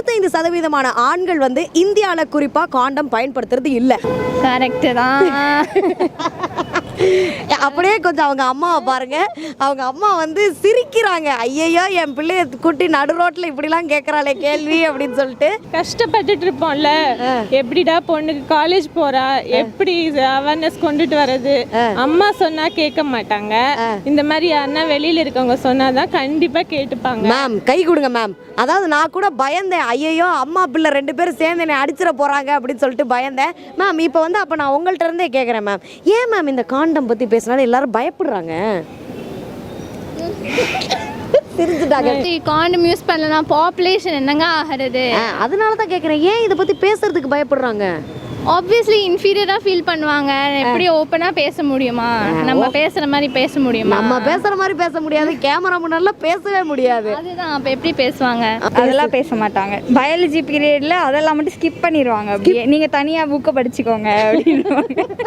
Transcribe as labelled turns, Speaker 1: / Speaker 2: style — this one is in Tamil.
Speaker 1: 95% ஆண்கள் வந்து இந்தியாவில் குறிப்பாக காண்டம் பயன்படுத்துறது இல்லை.
Speaker 2: கரெக்டு தான்.
Speaker 1: அப்படியே கொஞ்சம் அவங்க அம்மாவை பாருங்க. அவங்க அம்மா வந்து சிரிக்கிறாங்க. ஐயையோ என் பிள்ளைய குட்டி நடு ரோட்டில் இப்படிலாம் கேட்குறாளே கேள்வி அப்படின்னு சொல்லிட்டு.
Speaker 3: கஷ்டப்பட்டுட்டு இருப்போம்ல, எப்படிடா பொண்ணுக்கு காலேஜ் போறா, எப்படி அவேர்னஸ் கொண்டுட்டு வர்றது. அம்மா சொன்னா கேட்க மாட்டாங்க. இந்த மாதிரி யாருன்னா வெளியில இருக்கவங்க சொன்னாதான் கண்டிப்பா கேட்டுப்பாங்க.
Speaker 1: மேம் கை கொடுங்க மேம். அதாவது நான் கூட பயந்தேன், ஐயையோ அம்மா பிள்ளை 2 பேரும் சேர்ந்து என்னை அடிச்சிட போறாங்க அப்படின்னு சொல்லிட்டு பயந்தேன். மேம் இப்போ வந்து அப்போ நான் உங்கள்கிட்ட இருந்தே கேட்குறேன் மேம், ஏன் மேம் இந்த காண்டம் பற்றி பேசினாலும் எல்லாரும் பயப்படுறாங்க? தெரிஞ்சுட்டாங்க.
Speaker 2: காண்டம் யூஸ் பண்ணலனா பாப்புலேஷன் என்னங்க ஆகிறது?
Speaker 1: அதனால தான் கேட்குறேன், ஏன் இதை பற்றி பேசுறதுக்கு பயப்படுறாங்க?
Speaker 2: ஆப்வியஸ்லி இன்ஃபீரியராக ஃபீல் பண்ணுவாங்க. எப்படி ஓப்பனாக பேச முடியுமா? நம்ம பேசுகிற மாதிரி பேச முடியுமா?
Speaker 1: நம்ம பேசுகிற மாதிரி பேச முடியாது, கேமரா முன்னாடிலாம் பேசவே முடியாது.
Speaker 2: அதுதான், அப்போ எப்படி பேசுவாங்க?
Speaker 4: அதெல்லாம் பேச மாட்டாங்க. பயாலஜி பீரியடில் அதெல்லாம் மட்டும் ஸ்கிப் பண்ணிடுவாங்க. அப்படியே நீங்கள் தனியாக புக்கை படிச்சுக்கோங்க அப்படின்னு.